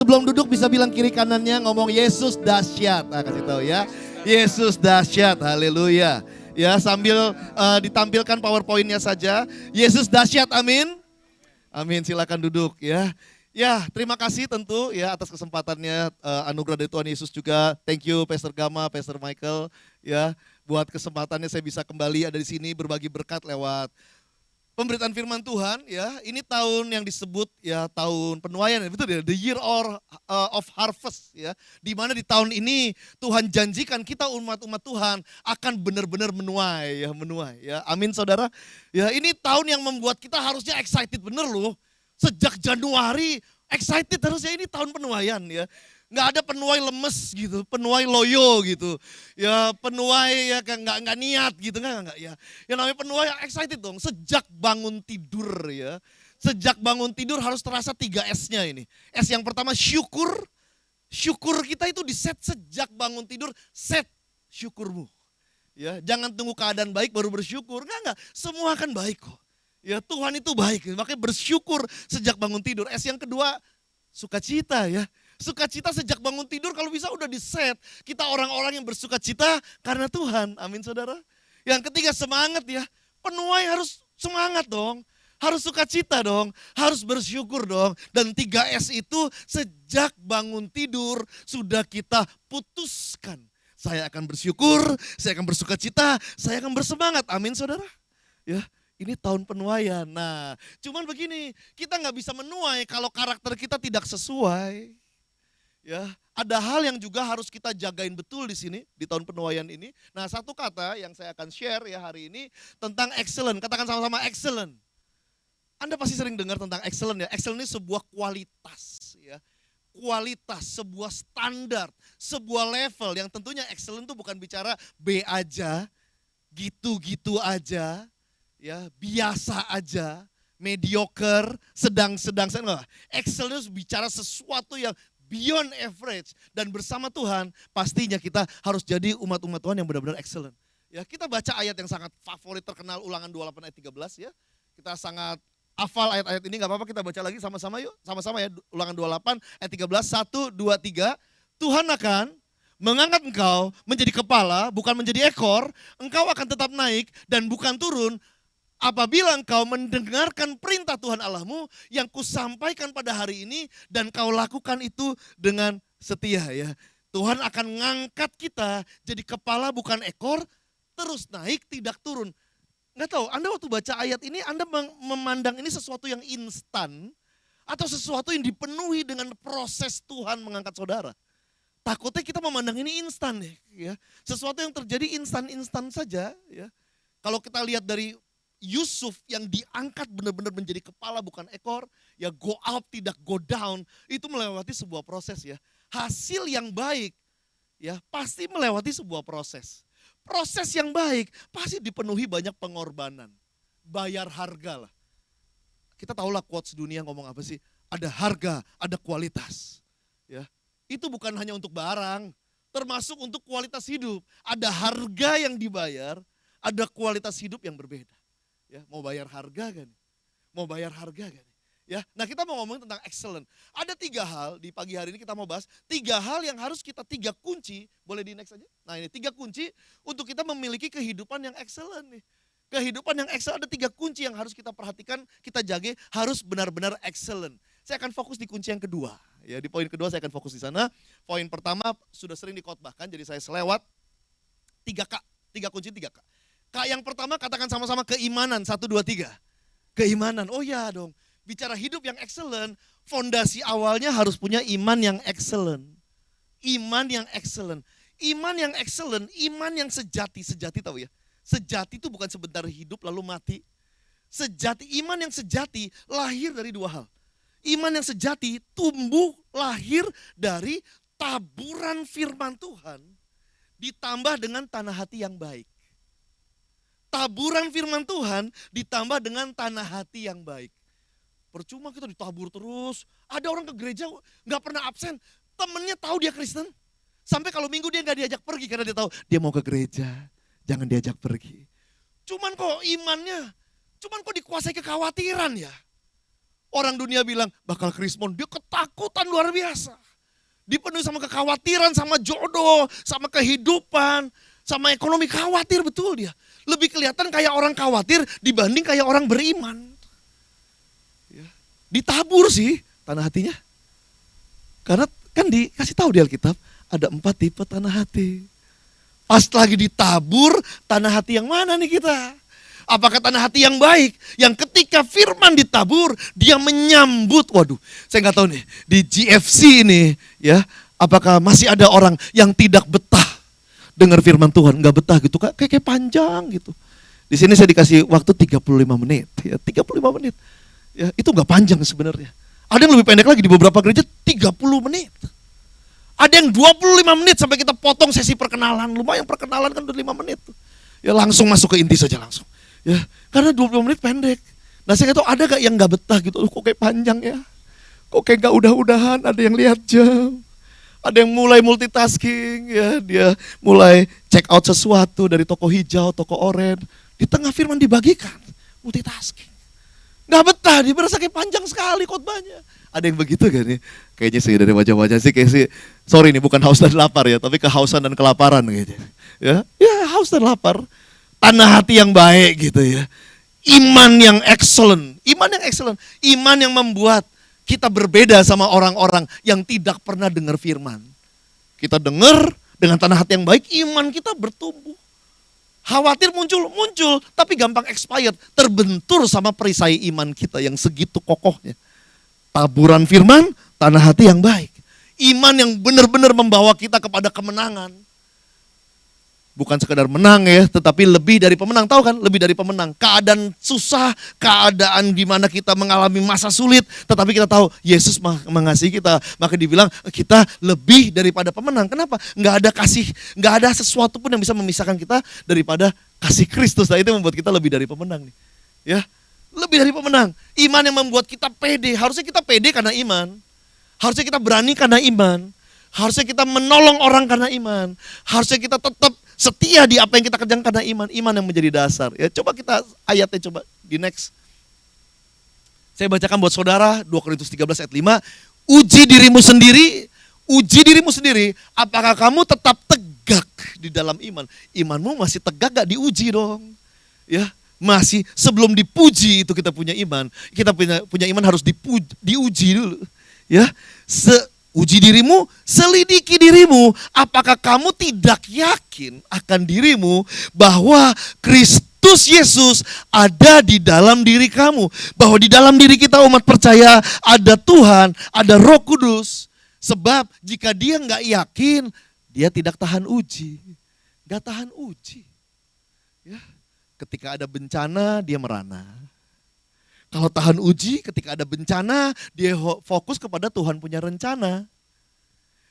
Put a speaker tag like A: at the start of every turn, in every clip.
A: Sebelum duduk bisa bilang kiri kanannya, ngomong Yesus dahsyat. Kasih tahu ya. Yesus dahsyat, haleluya. Ya, sambil ditampilkan PowerPoint-nya saja. Yesus dahsyat, amin. Amin, silakan duduk ya. Ya, terima kasih tentu ya atas kesempatannya, anugerah dari Tuhan Yesus juga. Thank you Pastor Gama, Pastor Michael ya, buat kesempatannya saya bisa kembali ada di sini berbagi berkat lewat pemberitaan firman Tuhan ya. Ini tahun yang disebut ya tahun penuaian, betul ya, the year of harvest ya. Di mana di tahun ini Tuhan janjikan kita umat-umat Tuhan akan benar-benar menuai ya. Amin saudara. Ya, ini tahun yang membuat kita harusnya excited bener loh. Sejak Januari excited harusnya, ini tahun penuaian ya. Nggak ada penuai lemes gitu, penuai loyo gitu. Ya penuai ya nggak niat gitu, nggak ya. Yang namanya penuai excited dong, sejak bangun tidur ya. Sejak bangun tidur harus terasa 3 S-nya ini. S yang pertama syukur. Syukur kita itu diset sejak bangun tidur, set syukurmu. Ya, jangan tunggu keadaan baik baru bersyukur, enggak. Semua akan baik kok. Ya Tuhan itu baik, makanya bersyukur sejak bangun tidur. S yang kedua, sukacita ya. Sukacita sejak bangun tidur kalau bisa udah diset. Kita orang-orang yang bersukacita karena Tuhan, amin saudara. Yang ketiga semangat ya, penuai harus semangat dong. Harus sukacita dong, harus bersyukur dong. Dan 3S itu sejak bangun tidur sudah kita putuskan. Saya akan bersyukur, saya akan bersukacita, saya akan bersemangat, amin saudara. Ya. Ini tahun penuaian. Nah, cuman begini, kita nggak bisa menuai kalau karakter kita tidak sesuai. Ya, ada hal yang juga harus kita jagain betul di sini di tahun penuaian ini. Nah, satu kata yang saya akan share ya hari ini tentang excellent. Katakan sama-sama excellent. Anda pasti sering dengar tentang excellent ya. Excellent ini sebuah kualitas ya. Kualitas, sebuah standar, sebuah level yang tentunya excellent itu bukan bicara B aja, gitu-gitu aja. Ya, biasa aja, mediocre, sedang-sedang, enggak. Excellence bicara sesuatu yang beyond average, dan bersama Tuhan pastinya kita harus jadi umat-umat Tuhan yang benar-benar excellent. Ya, kita baca ayat yang sangat favorit terkenal, Ulangan 28 ayat 13 ya. Kita sangat hafal ayat-ayat ini, enggak apa-apa kita baca lagi sama-sama yuk. Sama-sama ya, Ulangan 28 ayat 13, 1, 2, 3. Tuhan akan mengangkat engkau menjadi kepala, bukan menjadi ekor. Engkau akan tetap naik dan bukan turun. Apabila engkau mendengarkan perintah Tuhan Allahmu yang kusampaikan pada hari ini dan kau lakukan itu dengan setia ya. Tuhan akan ngangkat kita jadi kepala bukan ekor, terus naik tidak turun. Nggak tahu, Anda waktu baca ayat ini Anda memandang ini sesuatu yang instan atau sesuatu yang dipenuhi dengan proses Tuhan mengangkat saudara. Takutnya kita memandang ini instan ya. Sesuatu yang terjadi instan-instan saja ya. Kalau kita lihat dari Yusuf yang diangkat benar-benar menjadi kepala bukan ekor, ya go up tidak go down, itu melewati sebuah proses ya. Hasil yang baik ya pasti melewati sebuah proses. Proses yang baik pasti dipenuhi banyak pengorbanan, bayar harga lah. Kita tahulah quotes dunia ngomong apa sih, ada harga, ada kualitas. Ya, itu bukan hanya untuk barang, termasuk untuk kualitas hidup. Ada harga yang dibayar, ada kualitas hidup yang berbeda. Ya, mau bayar harga kan? Mau bayar harga kan? Ya, nah kita mau ngomong tentang excellent. Ada 3 hal di pagi hari ini kita mau bahas. 3 hal yang harus kita, 3 kunci, boleh di next aja? Nah ini 3 kunci untuk kita memiliki kehidupan yang excellent nih. Kehidupan yang excellent ada 3 kunci yang harus kita perhatikan, kita jaga, harus benar-benar excellent. Saya akan fokus di kunci yang kedua. Ya, di poin kedua saya akan fokus di sana. Poin pertama sudah sering dikotbahkan, jadi saya selewat. 3K, 3 kunci 3K. Kak yang pertama katakan sama-sama keimanan, 1, 2, 3. Keimanan, oh ya dong. Bicara hidup yang excellent, fondasi awalnya harus punya iman yang excellent. Iman yang excellent. Iman yang excellent, iman yang sejati. Sejati tahu ya? Sejati itu bukan sebentar hidup lalu mati. Sejati, iman yang sejati lahir dari 2 hal. Iman yang sejati tumbuh lahir dari taburan firman Tuhan ditambah dengan tanah hati yang baik. Taburan firman Tuhan ditambah dengan tanah hati yang baik. Percuma kita ditabur terus. Ada orang ke gereja gak pernah absen. Temennya tahu dia Kristen. Sampai kalau minggu dia gak diajak pergi karena dia tahu dia mau ke gereja. Jangan diajak pergi. Cuman kok imannya, cuman kok dikuasai kekhawatiran ya. Orang dunia bilang bakal krismon, dia ketakutan luar biasa. Dipenuhi sama kekhawatiran, sama jodoh, sama kehidupan, sama ekonomi, khawatir betul dia. Lebih kelihatan kayak orang khawatir dibanding kayak orang beriman. Ya. Ditabur sih tanah hatinya. Karena kan dikasih tahu di Alkitab, ada 4 tipe tanah hati. Pas lagi ditabur, tanah hati yang mana nih kita? Apakah tanah hati yang baik? Yang ketika firman ditabur, dia menyambut. Waduh, saya nggak tahu nih, di GFC ini ya, apakah masih ada orang yang tidak betah dengar firman Tuhan, nggak betah gitu, kayak panjang gitu. Di sini saya dikasih waktu 35 menit, ya 35 menit. Ya, itu nggak panjang sebenarnya. Ada yang lebih pendek lagi di beberapa gereja 30 menit. Ada yang 25 menit sampai kita potong sesi perkenalan. Lumayan perkenalan kan udah 5 menit. Ya langsung masuk ke inti saja langsung. Ya, karena 20 menit pendek. Nah saya nggak tahu ada gak yang nggak betah gitu, kok kayak panjang ya. Kok kayak gak udah-udahan, ada yang lihat jam. Ada yang mulai multitasking ya, dia mulai check out sesuatu dari toko hijau, toko oranye. Di tengah firman dibagikan, multitasking. Gak betah, dia berasa kayak panjang sekali khotbahnya. Ada yang begitu kan ya? Kayaknya sih dari wajah-wajah sih kayak sih, sorry nih bukan haus dan lapar ya, tapi kehausan dan kelaparan kayaknya. Ya haus dan lapar. Tanah hati yang baik gitu ya. Iman yang excellent. Iman yang membuat kita berbeda sama orang-orang yang tidak pernah dengar firman. Kita dengar dengan tanah hati yang baik, iman kita bertumbuh. Khawatir muncul, tapi gampang expired. Terbentur sama perisai iman kita yang segitu kokohnya. Taburan firman, tanah hati yang baik. Iman yang benar-benar membawa kita kepada kemenangan. Bukan sekadar menang ya, tetapi lebih dari pemenang. Tahu kan, lebih dari pemenang. Keadaan susah, keadaan gimana kita mengalami masa sulit, tetapi kita tahu Yesus mengasihi kita. Maka dibilang kita lebih daripada pemenang. Kenapa? Nggak ada sesuatu pun yang bisa memisahkan kita daripada kasih Kristus. Nah itu membuat kita lebih dari pemenang nih. Ya, lebih dari pemenang. Iman yang membuat kita pede. Harusnya kita pede karena iman. Harusnya kita berani karena iman. Harusnya kita menolong orang karena iman. Harusnya kita tetap setia di apa yang kita kerjakan karena iman. Iman yang menjadi dasar. Ya, coba kita ayatnya coba di next. Saya bacakan buat saudara 2 Korintus 13 ayat 5. Uji dirimu sendiri. Apakah kamu tetap tegak di dalam iman? Imanmu masih tegak gak diuji dong. Ya, masih sebelum dipuji itu kita punya iman. Kita punya iman harus diuji dulu. Ya, uji dirimu, selidiki dirimu. Apakah kamu tidak yakin akan dirimu bahwa Kristus Yesus ada di dalam diri kamu? Bahwa di dalam diri kita umat percaya ada Tuhan, ada Roh Kudus. Sebab jika dia nggak yakin, dia tidak tahan uji. Nggak tahan uji. Ya, ketika ada bencana, dia merana. Kalau tahan uji, ketika ada bencana, dia fokus kepada Tuhan punya rencana.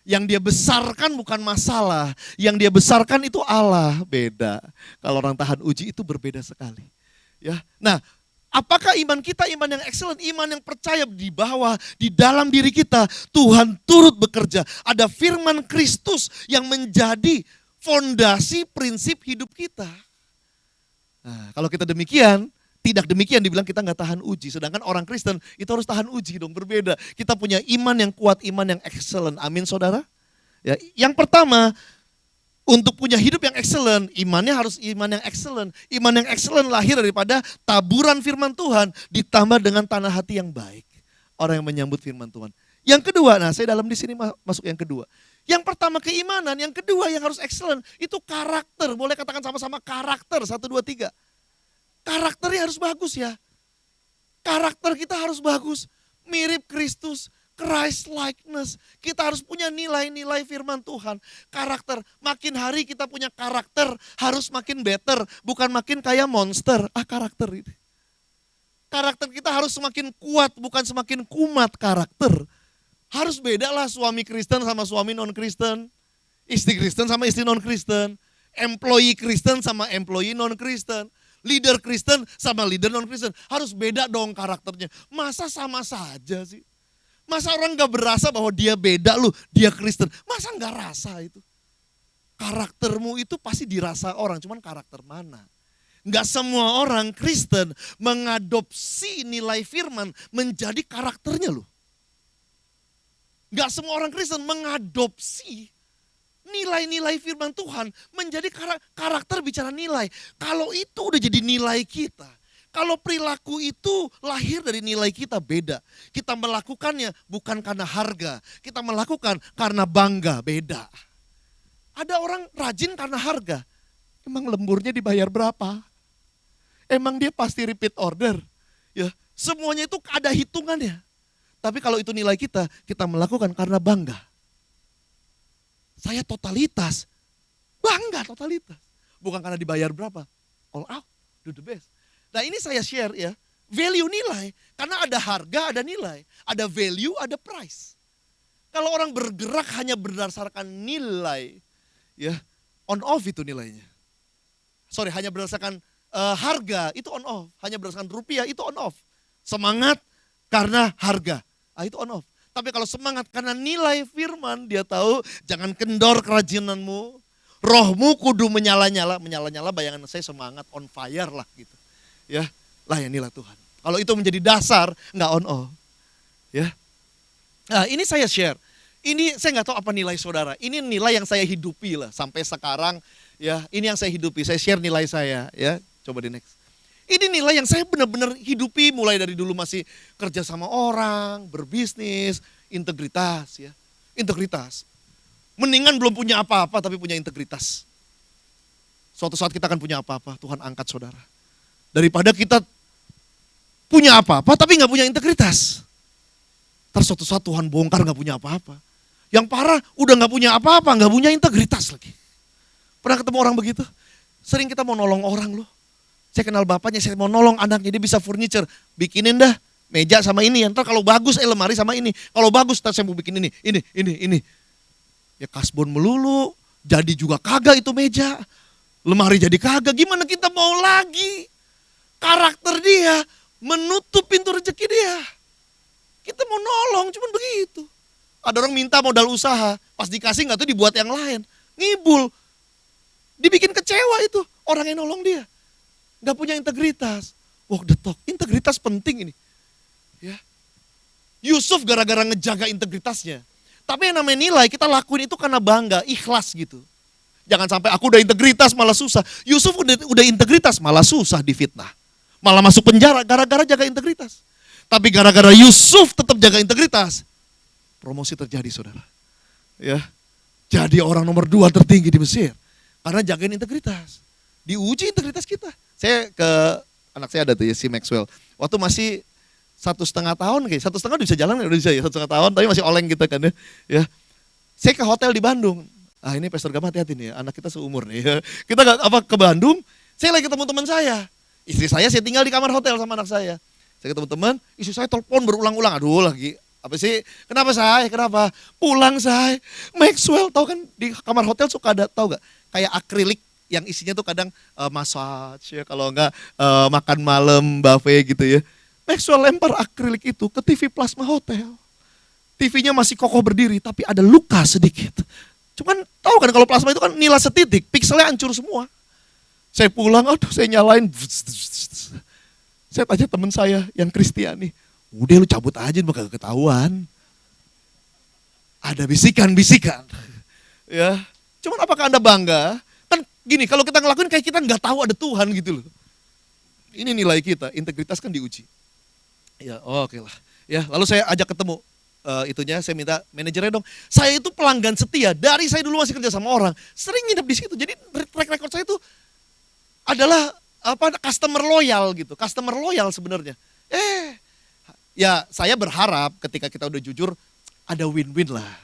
A: Yang dia besarkan bukan masalah, yang dia besarkan itu Allah, beda. Kalau orang tahan uji itu berbeda sekali. Ya, nah, apakah iman kita iman yang excellent, iman yang percaya di bawah, di dalam diri kita, Tuhan turut bekerja. Ada firman Kristus yang menjadi fondasi prinsip hidup kita. Nah, kalau kita demikian, tidak demikian dibilang kita nggak tahan uji. Sedangkan orang Kristen itu harus tahan uji dong, berbeda. Kita punya iman yang kuat, iman yang excellent. Amin saudara. Ya, yang pertama, untuk punya hidup yang excellent, imannya harus iman yang excellent. Iman yang excellent lahir daripada taburan firman Tuhan ditambah dengan tanah hati yang baik. Orang yang menyambut firman Tuhan. Yang kedua, nah saya dalam di sini masuk yang kedua. Yang pertama keimanan, yang kedua yang harus excellent itu karakter. Boleh katakan sama-sama karakter, 1, 2, 3. Karakternya harus bagus ya. Karakter kita harus bagus. Mirip Kristus, Christ likeness. Kita harus punya nilai-nilai firman Tuhan. Karakter, makin hari kita punya karakter harus makin better. Bukan makin kayak monster. Karakter ini. Karakter kita harus semakin kuat, bukan semakin kumat karakter. Harus beda lah suami Kristen sama suami non-Kristen. Istri Kristen sama istri non-Kristen. Employee Kristen sama employee non-Kristen. Leader Kristen sama leader non-Kristen. Harus beda dong karakternya. Masa sama saja sih? Masa orang gak berasa bahwa dia beda loh, dia Kristen. Masa gak rasa itu? Karaktermu itu pasti dirasa orang, cuman karakter mana? Nggak semua orang Kristen mengadopsi nilai firman menjadi karakternya loh. Nggak semua orang Kristen mengadopsi nilai-nilai firman Tuhan menjadi karakter bicara nilai. Kalau itu udah jadi nilai kita. Kalau perilaku itu lahir dari nilai kita beda. Kita melakukannya bukan karena harga. Kita melakukan karena bangga, beda. Ada orang rajin karena harga. Emang lemburnya dibayar berapa? Emang dia pasti repeat order? Ya, semuanya itu ada hitungannya. Tapi kalau itu nilai kita melakukan karena bangga. Saya totalitas, bangga totalitas. Bukan karena dibayar berapa. All out, do the best. Nah ini saya share ya, value nilai. Karena ada harga, ada nilai. Ada value, ada price. Kalau orang bergerak hanya berdasarkan nilai, ya on off itu nilainya. Sorry, hanya berdasarkan harga, itu on off. Hanya berdasarkan rupiah, itu on off. Semangat karena harga, itu on off. Tapi kalau semangat karena nilai firman, dia tahu jangan kendor kerajinanmu. Rohmu kudu menyala-nyala. Menyala-nyala bayangan saya semangat, on fire lah gitu. Ya, layanilah Tuhan. Kalau itu menjadi dasar, nggak on off. Ya. Nah ini saya share. Ini saya nggak tahu apa nilai saudara. Ini nilai yang saya hidupi lah sampai sekarang. Ya, ini yang saya hidupi. Saya share nilai saya. Ya, coba di next. Ini nilai yang saya benar-benar hidupi mulai dari dulu masih kerja sama orang, berbisnis, integritas ya. Integritas. Mendingan belum punya apa-apa tapi punya integritas. Suatu saat kita akan punya apa-apa, Tuhan angkat saudara. Daripada kita punya apa-apa tapi gak punya integritas. Ntar suatu saat Tuhan bongkar gak punya apa-apa. Yang parah udah gak punya apa-apa, gak punya integritas lagi. Pernah ketemu orang begitu? Sering kita mau nolong orang loh. Saya kenal bapaknya, saya mau nolong anaknya, dia bisa furniture. Bikinin dah meja sama ini. Ntar kalau bagus lemari sama ini. Kalau bagus ntar saya mau bikin ini. Ya kasbon melulu, jadi juga kagak itu meja. Lemari jadi kagak, gimana kita mau lagi? Karakter dia menutup pintu rezeki dia. Kita mau nolong, cuman begitu. Ada orang minta modal usaha, pas dikasih gak tuh dibuat yang lain. Ngibul, dibikin kecewa itu orang yang nolong dia. Gak punya integritas. Walk the talk, integritas penting ini. Ya. Yusuf gara-gara ngejaga integritasnya. Tapi yang namanya nilai kita lakuin itu karena bangga, ikhlas gitu. Jangan sampai aku udah integritas malah susah. Yusuf udah integritas malah susah difitnah. Malah masuk penjara gara-gara jaga integritas. Tapi gara-gara Yusuf tetap jaga integritas, promosi terjadi saudara. Ya, jadi orang nomor 2 tertinggi di Mesir. Karena jagain integritas. Diuji integritas kita. Saya ke anak saya ada tuh ya si Maxwell. Waktu masih 1,5 tahun kayak 1,5 udah bisa jalan udah bisa ya 1,5 tahun tapi masih oleng gitu kan ya. Ya. Saya ke hotel di Bandung. Ah ini Pastor Gama hati-hati nih ya, anak kita seumur nih ya. Kita ke Bandung, saya lagi ketemu teman saya. Istri saya tinggal di kamar hotel sama anak saya. Saya ketemu teman, istri saya telepon berulang-ulang. Aduh lagi, apa sih? Kenapa saya? Kenapa? Pulang saya. Maxwell, tahu kan di kamar hotel suka ada, tahu gak? Kayak akrilik yang isinya tuh kadang massage ya, kalau enggak makan malam buffet gitu ya. Maxwell lempar akrilik itu ke TV plasma hotel. TV-nya masih kokoh berdiri, tapi ada luka sedikit. Cuman tahu kan kalau plasma itu kan nilai setitik, pikselnya hancur semua. Saya pulang, aduh saya nyalain. Saya tanya teman saya yang Kristiani, udah lu cabut aja, bakal ketahuan. Ada bisikan-bisikan. Ya, cuman apakah Anda bangga? Kan gini, kalau kita ngelakuin kayak kita nggak tahu ada Tuhan gitu loh. Ini nilai kita, integritas kan diuji. Ya, oke lah. Ya, lalu saya ajak ketemu itunya, saya minta manajernya dong. Saya itu pelanggan setia dari saya dulu masih kerja sama orang, sering nginep di situ. Jadi track record saya itu adalah customer loyal gitu, customer loyal sebenarnya. Ya saya berharap ketika kita udah jujur ada win-win lah.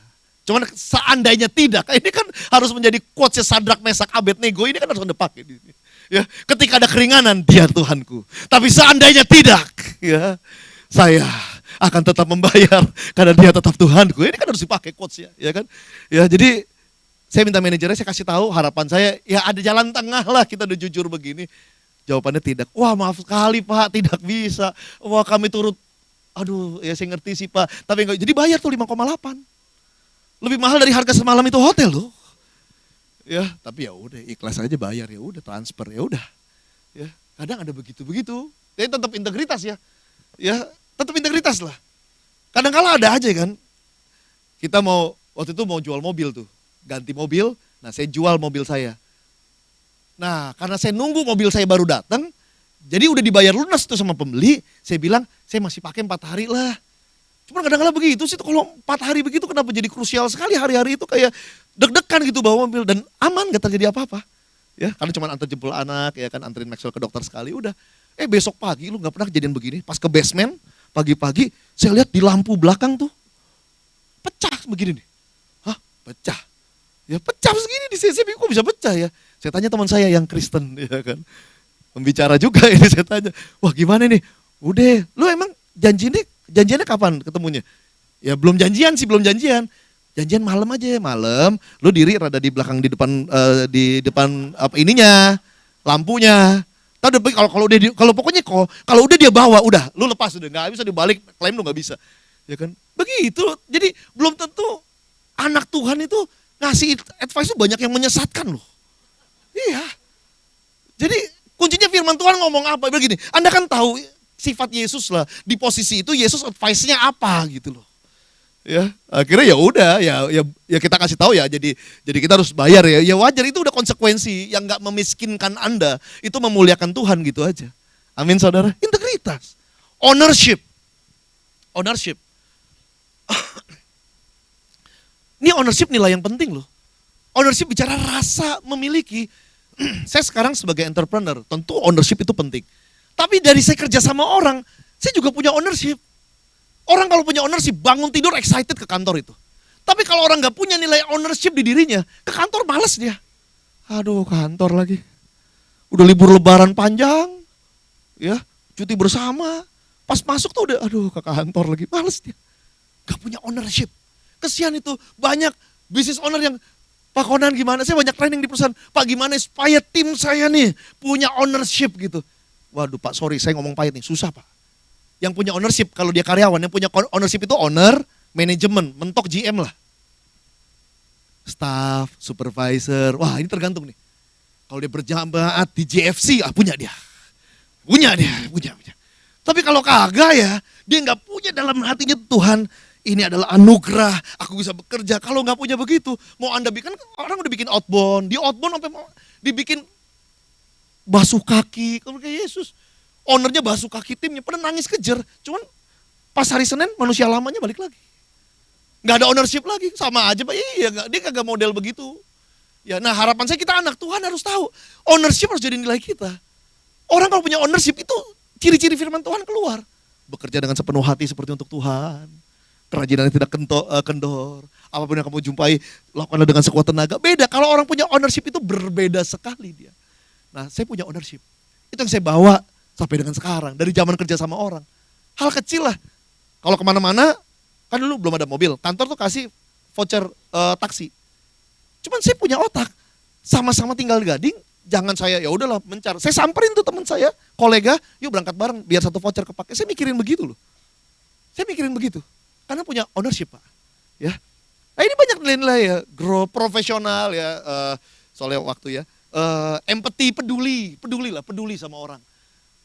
A: Cuman seandainya tidak, ini kan harus menjadi quotes Sadrak, Mesak, Abednego, ini kan harus Anda pakai. Ya, ketika ada keringanan, dia Tuhanku. Tapi seandainya tidak, ya saya akan tetap membayar karena dia tetap Tuhanku. Ini kan harus dipakai quotes ya kan? Ya jadi saya minta manajernya, saya kasih tahu harapan saya, ya ada jalan tengah lah kita udah jujur begini. Jawabannya tidak. Wah maaf sekali Pak, tidak bisa. Wah kami turut, aduh ya saya ngerti sih Pak. Tapi enggak, jadi bayar tuh 5,8. Lebih mahal dari harga semalam itu hotel loh. Ya tapi ya udah ikhlas aja bayar, ya udah transfer, ya udah. Ya, kadang ada begitu-begitu. Tapi tetap integritas ya. Ya, tetap integritas lah. Kadang-kala ada aja kan. Kita waktu itu mau jual mobil tuh. Ganti mobil, nah saya jual mobil saya. Nah, karena saya nunggu mobil saya baru datang, jadi udah dibayar lunas tuh sama pembeli, saya bilang, saya masih pakai 4 hari lah. Cuma kadang-kadang begitu sih, kalau 4 hari begitu kenapa jadi krusial sekali hari-hari itu kayak deg-degan gitu bawa mobil dan aman gak terjadi apa-apa. Ya, karena cuma antar jempol anak, ya kan anterin Maxwell ke dokter sekali, udah. Besok pagi lu gak pernah kejadian begini, pas ke basement, pagi-pagi saya lihat di lampu belakang tuh, pecah begini nih. Hah? Pecah? Ya pecah segini di sini, kok bisa pecah ya? Saya tanya teman saya yang Kristen, ya kan. Pembicara juga ini saya tanya, wah gimana nih? Udah, lu emang janjiannya kapan ketemunya? Ya belum janjian sih, belum janjian. Janjian malam aja, malam. Lu diri rada di belakang di depan apa ininya, lampunya. Tahu kalau pokoknya kalau udah dia bawa, udah lu lepas udah nggak bisa dibalik, klaim lu nggak bisa. Ya kan? Begitu. Jadi belum tentu anak Tuhan itu ngasih advice itu banyak yang menyesatkan loh. Iya. Jadi kuncinya firman Tuhan ngomong apa? Begini, Anda kan tahu sifat Yesus lah. Di posisi itu Yesus advice-nya apa gitu loh. Ya, akhirnya ya udah, ya kita kasih tahu ya. Jadi kita harus bayar ya. Ya wajar, itu udah konsekuensi yang nggak memiskinkan Anda, itu memuliakan Tuhan gitu aja. Amin saudara. Integritas, ownership. Ini ownership nilai yang penting loh. Ownership bicara rasa memiliki. Saya sekarang sebagai entrepreneur, tentu ownership itu penting. Tapi dari saya kerja sama orang, saya juga punya ownership. Orang kalau punya ownership, bangun tidur excited ke kantor itu. Tapi kalau orang gak punya nilai ownership di dirinya, ke kantor males dia. Aduh, kantor lagi. Udah libur lebaran panjang, ya, cuti bersama. Pas masuk tuh udah, aduh ke kantor lagi, males dia. Gak punya ownership. Kesian itu, banyak business owner yang, Pak Konan gimana, saya banyak training di perusahaan. Pak gimana supaya tim saya nih punya ownership gitu. Waduh Pak, sorry saya ngomong pahit nih, susah Pak. Yang punya ownership, kalau dia karyawan, yang punya ownership itu owner, manajemen, mentok GM lah. Staff, supervisor, wah ini tergantung nih. Kalau dia berjamaat di JFC, punya dia. Punya. Tapi kalau kagak ya, dia gak punya dalam hatinya Tuhan, ini adalah anugerah, aku bisa bekerja. Kalau gak punya begitu, mau Anda bikin, orang udah bikin outbound, di outbound sampai mau dibikin basuh kaki, kalau kayak Yesus. Ownernya basuh kaki timnya, pada nangis kejer. Cuman pas hari Senin manusia lamanya balik lagi. Gak ada ownership lagi, sama aja Pak. Iya, dia kagak model begitu. Ya, nah harapan saya kita anak Tuhan harus tahu. Ownership harus jadi nilai kita. Orang kalau punya ownership itu ciri-ciri firman Tuhan keluar. Bekerja dengan sepenuh hati seperti untuk Tuhan. Kerajinan yang tidak kendor. Apapun yang kamu jumpai, lakukanlah dengan sekuat tenaga. Beda, kalau orang punya ownership itu berbeda sekali dia. Nah saya punya ownership. Itu yang saya bawa sampai dengan sekarang, dari zaman kerja sama orang. Hal kecil lah. Kalau kemana-mana, kan dulu belum ada mobil. Kantor tuh kasih voucher taksi. Cuman saya punya otak. Sama-sama tinggal di Gading, jangan saya ya udahlah mencar. Saya samperin tuh teman saya, kolega, yuk berangkat bareng biar satu voucher kepake. Saya mikirin begitu loh. Karena punya ownership Pak. Ya. Nah ini banyak nilai-nilai ya, grow profesional ya, soalnya waktu ya. Empati, peduli sama orang.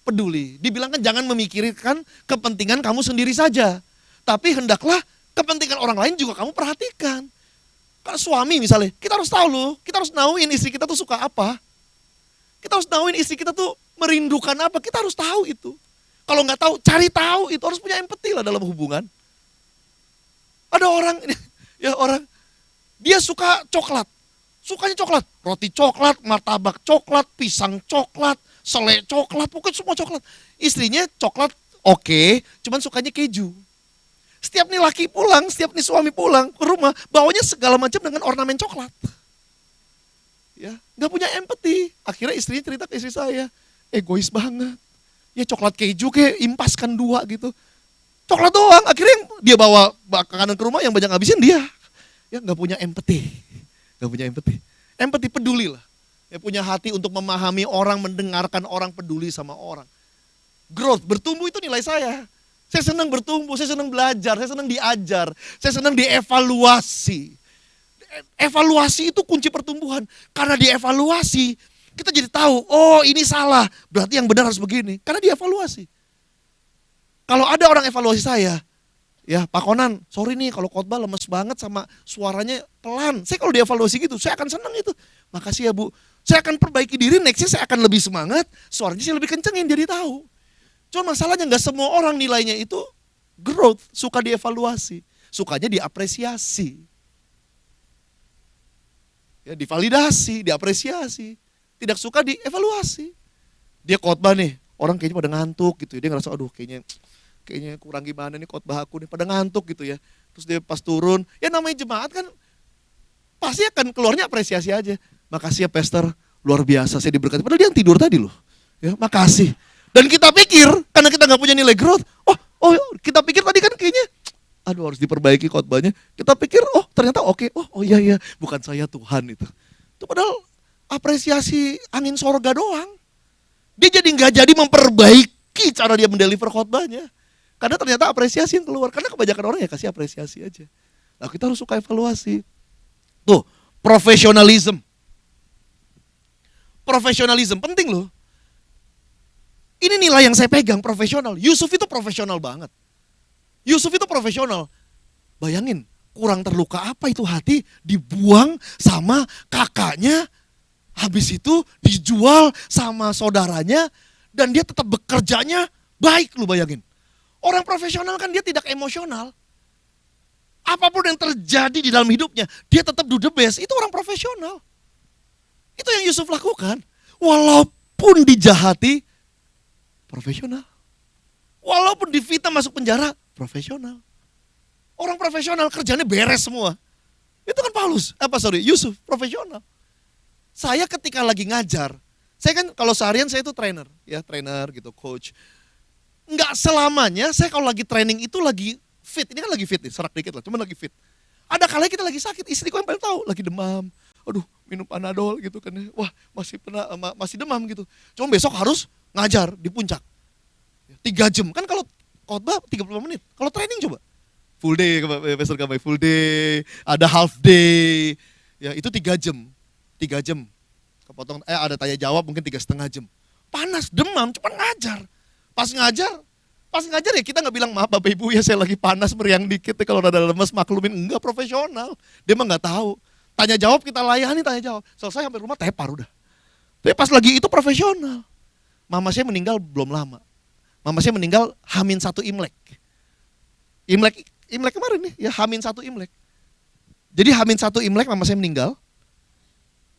A: Peduli. Dibilangkan jangan memikirkan kepentingan kamu sendiri saja. Tapi hendaklah kepentingan orang lain juga kamu perhatikan. Kalau suami misalnya, kita harus tahu loh, kita harus nauin istri kita tuh suka apa. Kita harus nauin istri kita tuh merindukan apa, kita harus tahu itu. Kalau nggak tahu, cari tahu itu, harus punya empati lah dalam hubungan. Ada orang, dia suka coklat. Sukanya coklat, roti coklat, martabak coklat, pisang coklat, selai coklat, pokoknya semua coklat. Istrinya coklat oke, cuman sukanya keju. Setiap nih laki pulang, setiap nih suami pulang ke rumah, bawanya segala macam dengan ornamen coklat. Ya, nggak punya empati. Akhirnya istrinya cerita ke istri saya, egois banget. Ya coklat keju kayak impaskan 2 gitu. Coklat doang, akhirnya dia bawa makanan ke rumah yang banyak ngabisin dia. Ya nggak punya empati. Empati peduli lah. Ya punya hati untuk memahami orang, mendengarkan orang, peduli sama orang. Growth, bertumbuh itu nilai saya. Saya senang bertumbuh, saya senang belajar, saya senang diajar, saya senang dievaluasi. Evaluasi itu kunci pertumbuhan. Karena dievaluasi, Kita jadi tahu, oh ini salah, berarti yang benar harus begini. Karena dievaluasi. Kalau ada orang evaluasi saya, ya Pak Konan, sorry nih kalau khotbah lemes banget sama suaranya pelan. Saya kalau dievaluasi gitu, saya akan senang itu. Makasih ya Bu, saya akan perbaiki diri, nextnya saya akan lebih semangat, suaranya saya lebih kencengin, jadi tahu. Cuma masalahnya nggak semua orang nilainya itu growth, suka dievaluasi, sukanya diapresiasi. Ya, divalidasi, diapresiasi, tidak suka dievaluasi. Dia khotbah nih, orang kayaknya pada ngantuk gitu, dia ngerasa aduh kayaknya kurang gimana nih khotbah aku nih, pada ngantuk gitu ya. Terus dia pas turun, ya namanya jemaat kan pasti akan keluarnya apresiasi aja. Makasih ya pastor, luar biasa saya diberkati. Padahal dia yang tidur tadi loh. Ya, makasih. Dan kita pikir karena kita nggak punya nilai growth, oh kita pikir tadi kan kayaknya aduh harus diperbaiki khotbahnya. Kita pikir oh ternyata oke. Oh iya bukan saya Tuhan itu. Itu padahal apresiasi angin sorga doang. Dia jadi nggak jadi memperbaiki cara dia mendeliver khotbahnya. Karena ternyata apresiasi yang keluar. Karena kebanyakan orang ya kasih apresiasi aja. Nah kita harus suka evaluasi. Tuh, profesionalisme. Profesionalisme penting loh. Ini nilai yang saya pegang, profesional. Yusuf itu profesional banget. Yusuf itu profesional. Bayangin, kurang terluka apa itu hati dibuang sama kakaknya. Habis itu dijual sama saudaranya. Dan dia tetap bekerjanya baik lu bayangin. Orang profesional kan dia tidak emosional. Apapun yang terjadi di dalam hidupnya, dia tetap do the best. Itu orang profesional. Itu yang Yusuf lakukan. Walaupun dijahati, profesional. Walaupun difitnah masuk penjara, profesional. Orang profesional kerjanya beres semua. Itu kan Yusuf, profesional. Saya ketika lagi ngajar, saya kan kalau seharian saya itu trainer gitu, coach. Enggak selamanya saya kalau lagi training itu lagi fit. Ini kan lagi fit nih, serak dikit lah, cuma lagi fit. Ada kalanya kita lagi sakit, istriku yang paling tahu, lagi demam. Aduh, minum Panadol gitu kan. Wah, masih demam gitu. Cuma besok harus ngajar di puncak. 3 jam. Kan kalau khotbah 35 menit. Kalau training coba. Full day, Pastor Kamai, full day. Ada half day. Ya, itu 3 jam. 3 jam. Kepotong, ada tanya jawab mungkin 3,5 jam. Panas, demam, cuma ngajar. Pas ngajar ya kita nggak bilang maaf Bapak Ibu ya saya lagi panas meriang dikit ya, kalau rada lemes maklumin. Enggak, profesional. Dia mah nggak tahu. Tanya jawab kita layani, tanya jawab. Selesai sampai rumah tepar udah. Tapi pas lagi itu profesional. Mama saya meninggal belum lama. Mama saya meninggal H-1 Imlek. Imlek kemarin nih, ya H-1 Imlek. Jadi H-1 Imlek mama saya meninggal.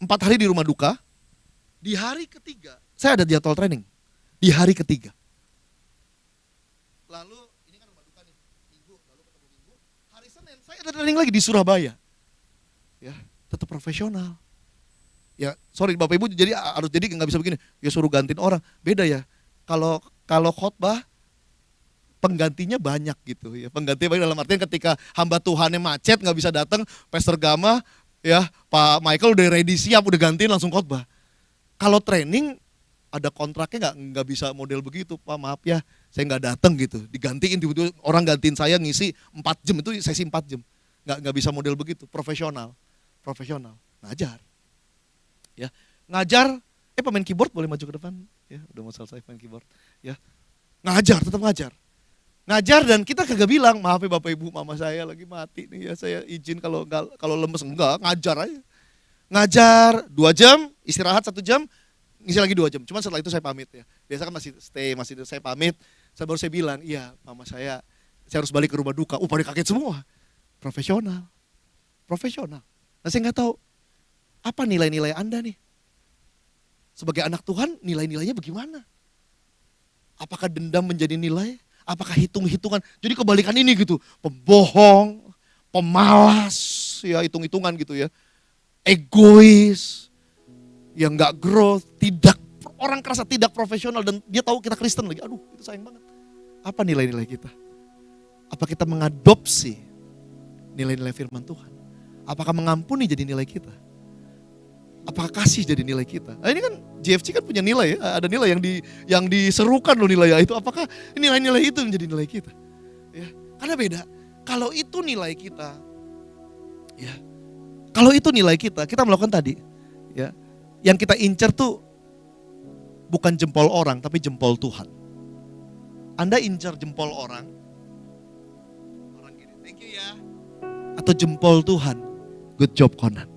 A: 4 hari di rumah duka. Di hari ketiga, saya ada jadwal training. Di hari ketiga. Lalu, ini kan rumah duka nih, Minggu, lalu ketemu Minggu. Hari Senin, saya ada training lagi di Surabaya. Ya, tetap profesional. Ya, sorry Bapak Ibu, jadi nggak bisa begini. Ya suruh gantiin orang, beda ya. Kalau khotbah penggantinya banyak gitu ya. Penggantinya banyak dalam artian ketika hamba Tuhannya macet nggak bisa datang, Pastor Gama ya Pak Michael udah ready siap, udah gantiin langsung khotbah. Kalau training ada kontraknya nggak bisa model begitu, Pak maaf ya saya nggak datang gitu. Digantiin tiba-tiba orang gantiin saya ngisi 4 jam, itu sesi 4 jam. Nggak bisa model begitu, profesional. Ngajar. Ya, ngajar, pemain keyboard boleh maju ke depan. Ya, udah mau selesai main keyboard. Ya. Tetap ngajar. Ngajar dan kita kagak bilang, maaf ya Bapak Ibu, mama saya lagi mati nih ya, saya izin kalau lemes, enggak, ngajar aja. Ngajar 2 jam, istirahat 1 jam, ngisi lagi 2 jam. Cuman setelah itu saya pamit ya. Biasa kan masih saya pamit, baru saya bilang, iya mama saya harus balik ke rumah duka. Pada kaget semua. Profesional. Nah saya nggak tahu, apa nilai-nilai Anda nih? Sebagai anak Tuhan, nilai-nilainya bagaimana? Apakah dendam menjadi nilai? Apakah hitung-hitungan? Jadi kebalikan ini gitu, pembohong, pemalas, ya hitung-hitungan gitu ya. Egois, yang nggak growth, orang kerasa tidak profesional dan dia tahu kita Kristen lagi. Aduh, itu sayang banget. Apa nilai-nilai kita? Apa kita mengadopsi nilai-nilai firman Tuhan? Apakah mengampuni jadi nilai kita? Apakah kasih jadi nilai kita? Nah, ini kan JFC kan punya nilai ya, ada nilai yang diserukan loh nilai itu. Apakah nilai-nilai itu menjadi nilai kita? Ya, karena beda. Kalau itu nilai kita, ya, kita melakukan tadi, ya, Yang kita incer tuh bukan jempol orang, tapi jempol Tuhan. Anda incer jempol orang gini, thank you ya. Atau jempol Tuhan, good job Conan.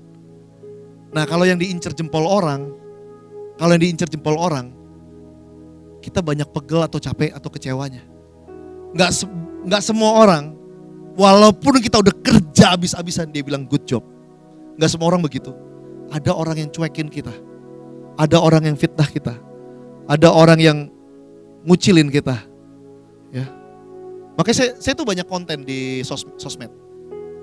A: Nah kalau yang diincer jempol orang, kita banyak pegel atau capek atau kecewanya. Nggak semua orang, walaupun kita udah kerja habis-habisan, dia bilang good job. Nggak semua orang begitu. Ada orang yang cuekin kita. Ada orang yang fitnah kita. Ada orang yang ngucilin kita. Ya. Makanya saya tuh banyak konten di sosmed.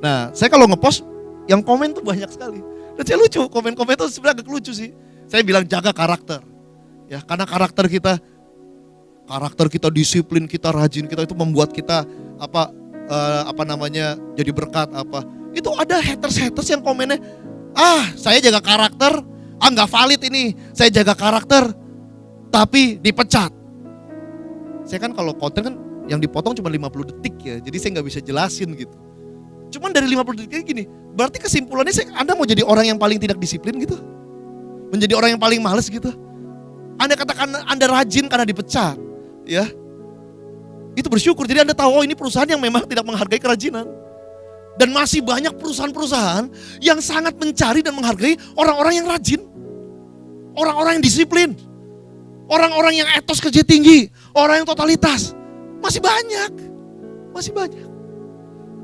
A: Nah, saya kalau ngepost, yang komen tuh banyak sekali. Dan saya lucu, komen-komen itu sebenarnya agak lucu sih. Saya bilang jaga karakter. Ya, karena karakter kita disiplin, kita rajin, kita itu membuat kita jadi berkat apa. Itu ada haters yang komennya, saya jaga karakter, nggak valid ini. Saya jaga karakter, tapi dipecat. Saya kan kalau konten kan yang dipotong cuma 50 detik ya, jadi saya nggak bisa jelasin gitu. Cuman dari 50 detik gini, berarti kesimpulannya Anda mau jadi orang yang paling tidak disiplin gitu? Menjadi orang yang paling males gitu? Anda katakan Anda rajin karena dipecat, ya. Itu bersyukur, jadi Anda tahu ini perusahaan yang memang tidak menghargai kerajinan. Dan masih banyak perusahaan-perusahaan yang sangat mencari dan menghargai orang-orang yang rajin. Orang-orang yang disiplin. Orang-orang yang etos kerja tinggi. Orang yang totalitas. Masih banyak.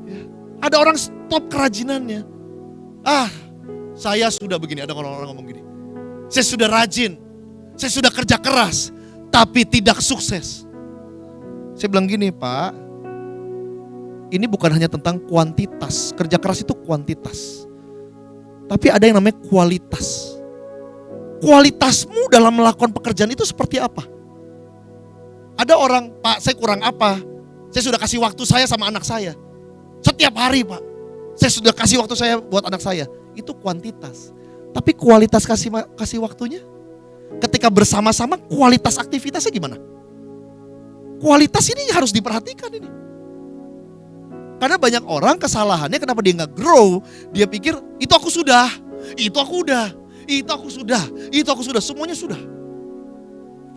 A: Ya. Ada orang stop kerajinannya. Saya sudah begini, ada orang-orang ngomong gini. Saya sudah rajin. Saya sudah kerja keras. Tapi tidak sukses. Saya bilang gini, Pak. Ini bukan hanya tentang kuantitas. Kerja keras itu kuantitas. Tapi ada yang namanya kualitas. Kualitasmu dalam melakukan pekerjaan itu seperti apa? Ada orang, Pak, saya kurang apa? Saya sudah kasih waktu saya sama anak saya. Setiap hari, Pak. Saya sudah kasih waktu saya buat anak saya. Itu kuantitas. Tapi kualitas kasih waktunya? Ketika bersama-sama kualitas aktivitasnya gimana? Kualitas ini harus diperhatikan ini. Karena banyak orang kesalahannya kenapa dia nggak grow, dia pikir itu aku sudah, semuanya sudah.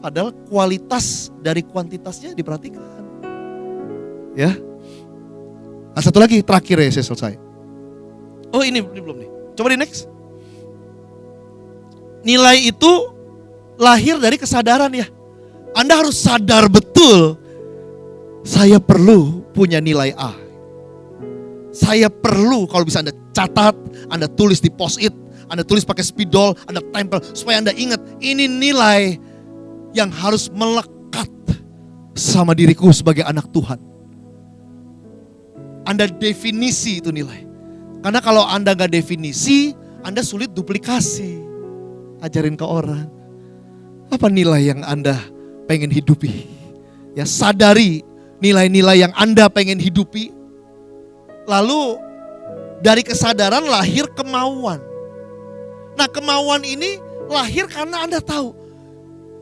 A: Padahal kualitas dari kuantitasnya diperhatikan. Ya. Nah, satu lagi terakhir ya saya selesai. Oh ini belum nih, coba di next. Nilai itu lahir dari kesadaran ya. Anda harus sadar betul, saya perlu punya nilai A. Saya perlu, kalau bisa Anda catat, Anda tulis di post-it, Anda tulis pakai spidol, Anda tempel, supaya Anda ingat, ini nilai yang harus melekat sama diriku sebagai anak Tuhan. Anda definisi itu nilai. Karena kalau Anda gak definisi, Anda sulit duplikasi. Ajarin ke orang, apa nilai yang Anda pengen hidupi. Ya, sadari nilai-nilai yang Anda pengen hidupi. Lalu dari kesadaran lahir kemauan. Nah, kemauan ini lahir karena Anda tahu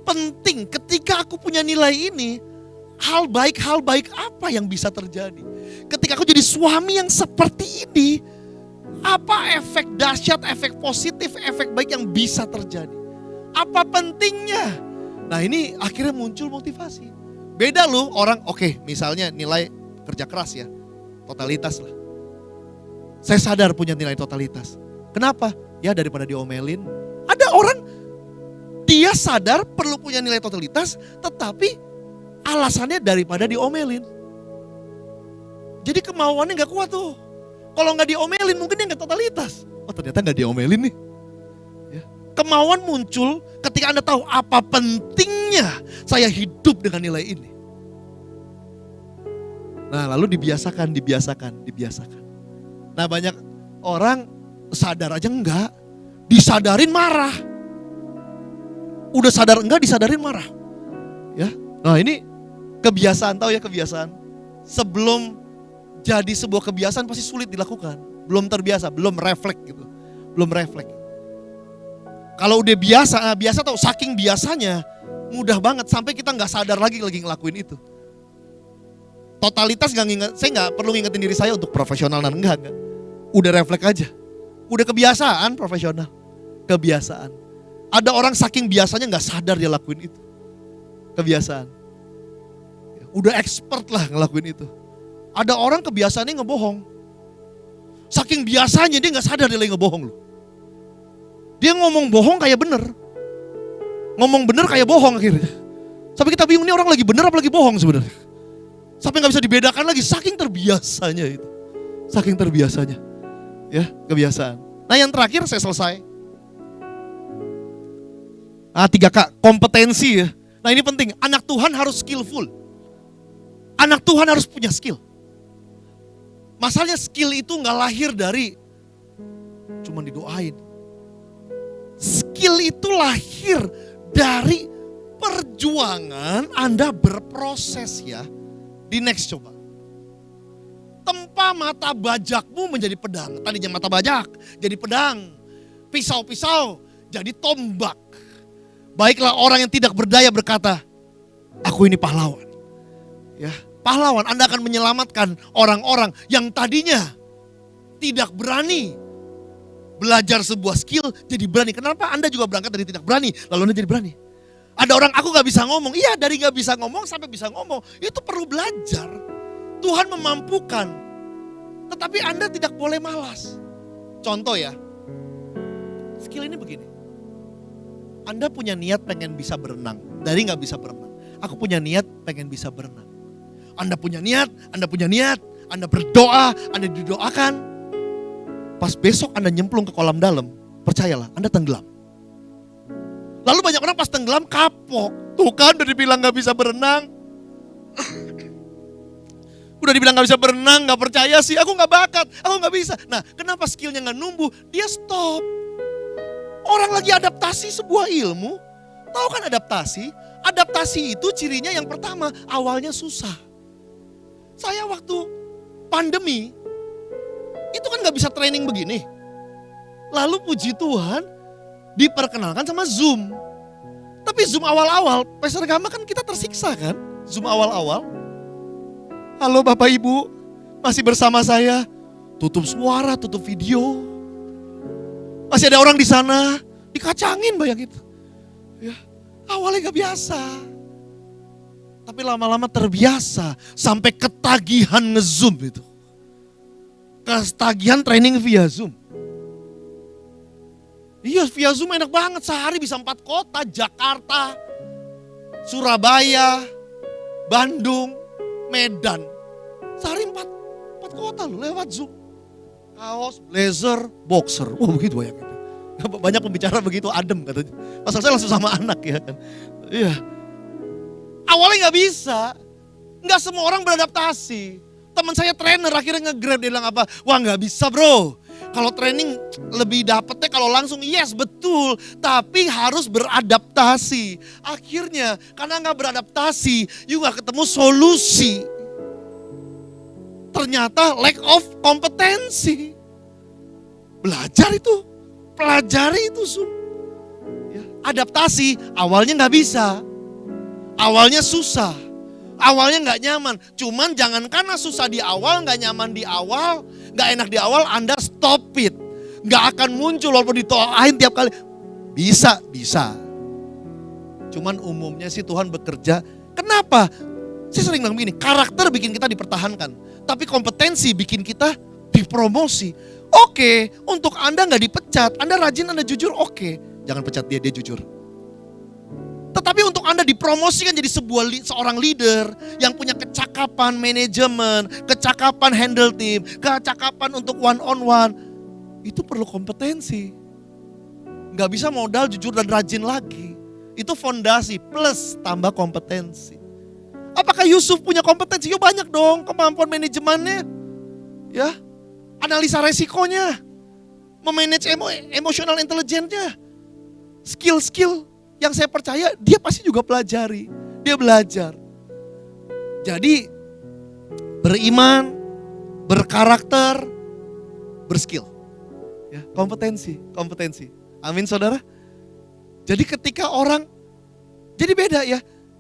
A: penting ketika aku punya nilai ini, hal baik apa yang bisa terjadi. Ketika aku jadi suami yang seperti ini, apa efek dahsyat, efek positif, efek baik yang bisa terjadi. Apa pentingnya? Nah, ini akhirnya muncul motivasi. Beda loh orang, oke, misalnya nilai kerja keras ya. Totalitas lah. Saya sadar punya nilai totalitas. Kenapa? Ya daripada diomelin. Ada orang dia sadar perlu punya nilai totalitas, tetapi alasannya daripada diomelin. Jadi kemauannya gak kuat tuh. Kalau gak diomelin mungkin dia gak totalitas. Oh ternyata gak diomelin nih. Ya. Kemauan muncul ketika Anda tahu apa pentingnya saya hidup dengan nilai ini. Nah lalu dibiasakan. Nah banyak orang sadar aja enggak, disadarin marah. Udah sadar enggak, disadarin marah. Ya, nah ini kebiasaan, tahu ya kebiasaan. Sebelum jadi sebuah kebiasaan pasti sulit dilakukan. Belum terbiasa, belum refleks gitu. Belum refleks. Kalau udah biasa tahu saking biasanya mudah banget sampai kita nggak sadar lagi ngelakuin itu. Totalitas saya nggak perlu ngingetin diri saya untuk profesional dan enggak. Udah refleks aja. Udah kebiasaan profesional. Kebiasaan. Ada orang saking biasanya gak sadar dia lakuin itu. Kebiasaan. Udah expert lah ngelakuin itu. Ada orang kebiasaannya ngebohong. Saking biasanya dia gak sadar dia lagi ngebohong loh. Dia ngomong bohong kayak bener. Ngomong bener kayak bohong akhirnya. Sampai kita bingung nih orang lagi bener apa lagi bohong sebenarnya. Sampai gak bisa dibedakan lagi saking terbiasanya itu. Saking terbiasanya. Ya, kebiasaan. Nah yang terakhir saya selesai. 3K, kompetensi ya. Nah ini penting, anak Tuhan harus skillful. Anak Tuhan harus punya skill. Masalahnya skill itu gak lahir dari cuman didoain. Skill itu lahir dari perjuangan Anda berproses ya. Di next coba. Tempa mata bajakmu menjadi pedang. Tadinya mata bajak jadi pedang. Pisau-pisau jadi tombak. Baiklah orang yang tidak berdaya berkata, aku ini pahlawan. Ya, pahlawan, Anda akan menyelamatkan orang-orang yang tadinya tidak berani belajar sebuah skill jadi berani. Kenapa Anda juga berangkat dari tidak berani, lalu Anda jadi berani? Ada orang aku gak bisa ngomong, iya dari gak bisa ngomong sampai bisa ngomong, itu perlu belajar. Tuhan memampukan, tetapi Anda tidak boleh malas. Contoh ya, skill ini begini. Anda punya niat pengen bisa berenang, dari gak bisa berenang. Aku punya niat pengen bisa berenang. Anda punya niat, Anda berdoa, Anda didoakan. Pas besok Anda nyemplung ke kolam dalam, percayalah Anda tenggelam. Lalu banyak orang pas tenggelam kapok. Tuh kan udah dibilang gak bisa berenang. Udah dibilang gak bisa berenang, gak percaya sih. Aku gak bakat, aku gak bisa. Nah kenapa skillnya gak numbuh? Dia stop. Orang lagi adaptasi sebuah ilmu. Tahu kan adaptasi? Adaptasi itu cirinya yang pertama, awalnya susah. Saya waktu pandemi, itu kan gak bisa training begini. Lalu puji Tuhan, diperkenalkan sama Zoom. Tapi Zoom awal-awal, Pastor Gama kan kita tersiksa kan? Zoom awal-awal. Halo Bapak Ibu, masih bersama saya. Tutup suara, tutup video. Masih ada orang di sana, dikacangin bayangin. Ya, awalnya gak biasa. Tapi lama-lama terbiasa, sampai ketagihan nge-Zoom itu. Ketagihan training via Zoom. Iya via Zoom enak banget, sehari bisa 4 kota, Jakarta, Surabaya, Bandung, Medan. Sehari 4 kota loh lewat Zoom. Kaos, blazer, boxer. Wah begitu banyak. Banyak pembicara begitu adem katanya. Pasal saya langsung sama anak ya kan. Iya. Awalnya gak bisa. Gak semua orang beradaptasi. Teman saya trainer akhirnya nge-grab, dia bilang apa? Wah gak bisa bro. Kalau training lebih dapetnya kalau langsung, yes betul. Tapi harus beradaptasi. Akhirnya karena gak beradaptasi, you gak ketemu solusi. Ternyata lack of kompetensi. Belajar itu, pelajari itu Zoom. Ya, adaptasi, awalnya gak bisa. Awalnya susah. Awalnya gak nyaman. Cuman jangan karena susah di awal, gak nyaman di awal, gak enak di awal, Anda stop it. Gak akan muncul walaupun ditoain tiap kali. Bisa. Cuman umumnya sih Tuhan bekerja. Kenapa? Saya sering bilang begini, karakter bikin kita dipertahankan. Tapi kompetensi bikin kita dipromosi. Oke, untuk Anda gak dipecat, Anda rajin, Anda jujur, oke. Jangan pecat dia jujur. Tetapi untuk Anda dipromosikan jadi seorang leader yang punya kecakapan manajemen, kecakapan handle team, kecakapan untuk one on one, itu perlu kompetensi. Gak bisa modal jujur dan rajin lagi. Itu fondasi plus tambah kompetensi. Apakah Yusuf punya kompetensi? Ya banyak dong, kemampuan manajemennya. Ya, analisa resikonya, memanage emotional intelligence-nya, skill-skill yang saya percaya dia pasti juga pelajari. Dia belajar. Jadi beriman, berkarakter, berskill. Ya, kompetensi. Amin saudara. Jadi ketika orang, jadi beda ya.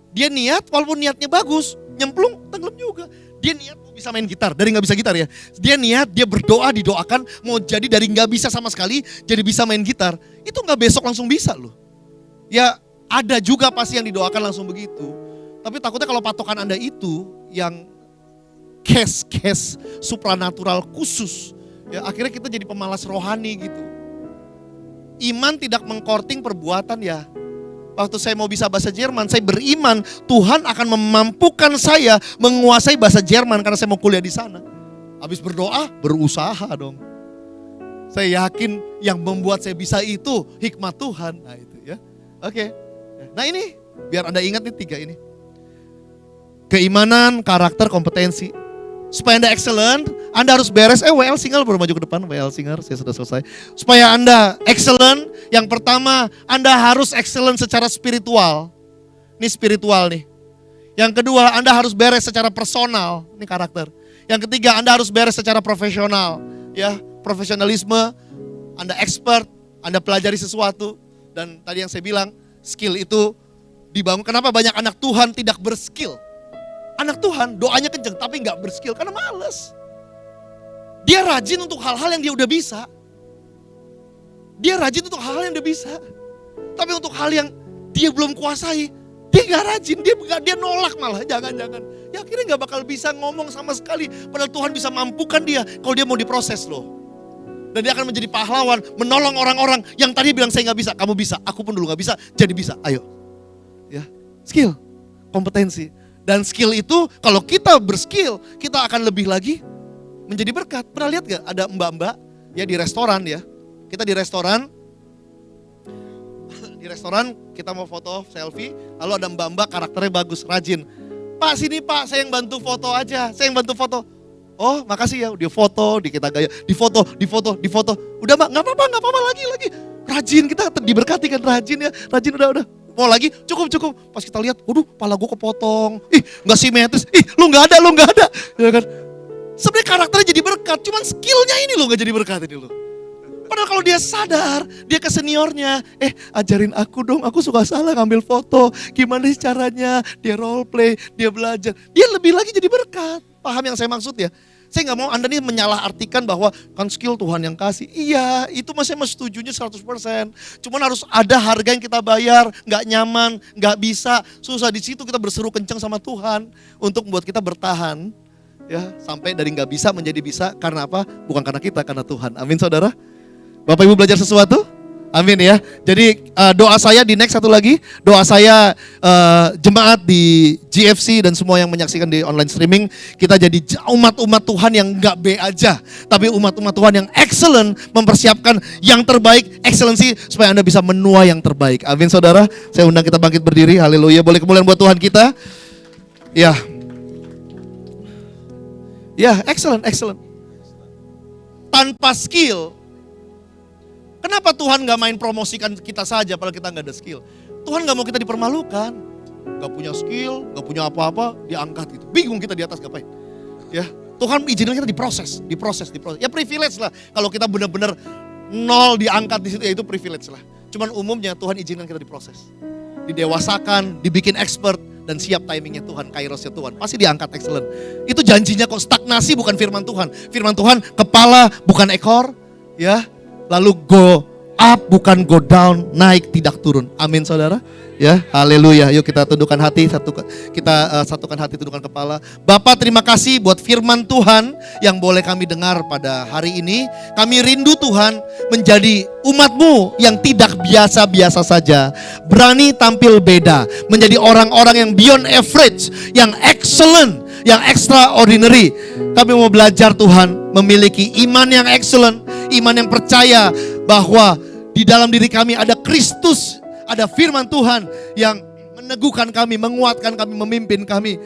A: Dia niat walaupun niatnya bagus, nyemplung tenggelam juga. Dia niat mau bisa main gitar, dari gak bisa gitar ya. Dia niat, dia berdoa, didoakan, mau jadi dari gak bisa sama sekali, jadi bisa main gitar. Itu gak besok langsung bisa loh. Ya ada juga pasti yang didoakan langsung begitu. Tapi takutnya kalau patokan Anda itu yang case supranatural khusus, ya akhirnya kita jadi pemalas rohani gitu. Iman tidak mengkorting perbuatan ya. Waktu saya mau bisa bahasa Jerman, saya beriman Tuhan akan memampukan saya menguasai bahasa Jerman karena saya mau kuliah di sana. Habis berdoa, berusaha dong. Saya yakin yang membuat saya bisa itu hikmat Tuhan. Nah itu ya. Oke. Nah ini, biar Anda ingat nih 3 ini. Keimanan, karakter, kompetensi. Supaya Anda excellent, Anda harus beres. WL Singer baru maju ke depan, WL Singer, saya sudah selesai. Supaya Anda excellent, yang pertama Anda harus excellent secara spiritual. Ini spiritual nih. Yang kedua, Anda harus beres secara personal, ini karakter. Yang ketiga, Anda harus beres secara profesional. Ya, profesionalisme, Anda expert, Anda pelajari sesuatu. Dan tadi yang saya bilang, skill itu dibangun. Kenapa banyak anak Tuhan tidak berskill? Anak Tuhan doanya kenceng tapi gak berskill karena males. Dia rajin untuk hal-hal yang dia udah bisa. Dia rajin untuk hal-hal yang dia bisa. Tapi untuk hal yang dia belum kuasai, dia gak rajin, dia nolak malah, jangan-jangan. Ya akhirnya gak bakal bisa ngomong sama sekali. Padahal Tuhan bisa mampukan dia kalau dia mau diproses loh. Dan dia akan menjadi pahlawan, menolong orang-orang yang tadi bilang saya gak bisa, kamu bisa. Aku pun dulu gak bisa, jadi bisa, ayo. Ya, skill, kompetensi. Dan skill itu kalau kita berskill, kita akan lebih lagi menjadi berkat. Pernah lihat gak ada mbak-mbak ya di restoran ya. Kita di restoran kita mau foto selfie, lalu ada mbak-mbak karakternya bagus, rajin. Pak sini pak, saya yang bantu foto aja, saya yang bantu foto. Oh makasih ya, dia foto, kita gaya, di foto. Udah mbak, gak apa-apa lagi. Rajin, kita diberkati kan, rajin ya, rajin udah. Mau lagi, cukup. Pas kita lihat, waduh, pala gue kepotong. Nggak simetris. Lu nggak ada. Ya kan? Sebenarnya karakternya jadi berkat, cuman skillnya ini lo nggak jadi berkat ini lo. Padahal kalau dia sadar, dia ke seniornya, ajarin aku dong, aku suka salah ngambil foto. Gimana sih caranya? Dia role play, dia belajar. Dia lebih lagi jadi berkat. Paham yang saya maksud ya? Saya gak mau Anda nih menyalahartikan bahwa kan skill Tuhan yang kasih. Iya, itu masih setujunya 100%. Cuman harus ada harga yang kita bayar, gak nyaman, gak bisa. Susah di situ kita berseru kencang sama Tuhan untuk membuat kita bertahan. Ya, sampai dari gak bisa menjadi bisa. Karena apa? Bukan karena kita, karena Tuhan. Amin saudara. Bapak Ibu belajar sesuatu? Amin ya. Jadi doa saya di next satu lagi. Doa saya jemaat di GFC dan semua yang menyaksikan di online streaming. Kita jadi umat-umat Tuhan yang gak B aja. Tapi umat-umat Tuhan yang excellent. Mempersiapkan yang terbaik, excellency. Supaya Anda bisa menuai yang terbaik. Amin saudara. Saya undang kita bangkit berdiri. Haleluya. Boleh kemuliaan buat Tuhan kita. Ya. Ya, excellent. Tanpa skill. Kenapa Tuhan gak main promosikan kita saja padahal kita gak ada skill? Tuhan gak mau kita dipermalukan. Gak punya skill, gak punya apa-apa, diangkat gitu. Bingung kita di atas ngapain. Ya, Tuhan izinkan kita diproses. Ya privilege lah. Kalau kita benar-benar nol diangkat di situ, ya itu privilege lah. Cuman umumnya Tuhan izinkan kita diproses. Didewasakan, dibikin expert, dan siap timingnya Tuhan, kairosnya Tuhan. Pasti diangkat excellent. Itu janjinya kok, stagnasi bukan firman Tuhan. Firman Tuhan kepala bukan ekor, ya. Lalu go up bukan go down, naik tidak turun. Amin saudara. Ya, haleluya. Yuk kita tundukkan hati, satukan hati, tundukkan kepala. Bapa terima kasih buat firman Tuhan yang boleh kami dengar pada hari ini. Kami rindu Tuhan menjadi umat-Mu yang tidak biasa-biasa saja. Berani tampil beda, menjadi orang-orang yang beyond average, yang excellent, yang extraordinary. Kami mau belajar Tuhan memiliki iman yang excellent, iman yang percaya bahwa di dalam diri kami ada Kristus, ada firman Tuhan yang meneguhkan kami, menguatkan kami, memimpin kami.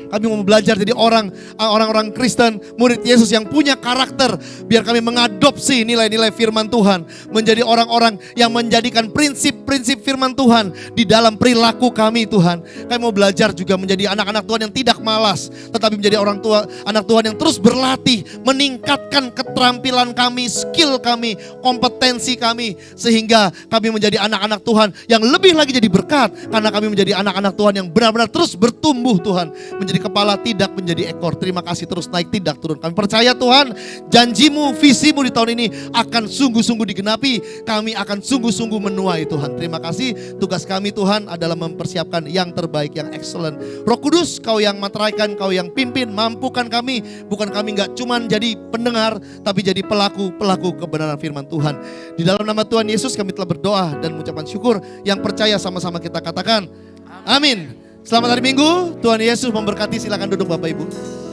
A: Kami mau belajar jadi orang-orang Kristen, murid Yesus yang punya karakter. Biar kami mengadopsi nilai-nilai firman Tuhan. Menjadi orang-orang yang menjadikan prinsip-prinsip firman Tuhan di dalam perilaku kami Tuhan. Kami mau belajar juga menjadi anak-anak Tuhan yang tidak malas. Tetapi menjadi anak Tuhan yang terus berlatih. Meningkatkan keterampilan kami, skill kami, kompetensi kami. Sehingga kami menjadi anak-anak Tuhan yang lebih lagi jadi berkat. Karena kami menjadi anak-anak Tuhan yang benar-benar terus bertumbuh Tuhan. Menjadi menjadi kepala, tidak menjadi ekor. Terima kasih, terus naik, tidak turun. Kami percaya Tuhan, janjimu, visimu di tahun ini akan sungguh-sungguh digenapi. Kami akan sungguh-sungguh menuai Tuhan. Terima kasih, tugas kami Tuhan adalah mempersiapkan yang terbaik, yang excellent. Roh Kudus, Kau yang materaikan, Kau yang pimpin, mampukan kami. Bukan kami gak cuman jadi pendengar, tapi jadi pelaku kebenaran firman Tuhan. Di dalam nama Tuhan Yesus kami telah berdoa dan mengucapkan syukur. Yang percaya sama-sama kita katakan, amin. Selamat hari Minggu, Tuhan Yesus memberkati. Silakan duduk Bapak Ibu.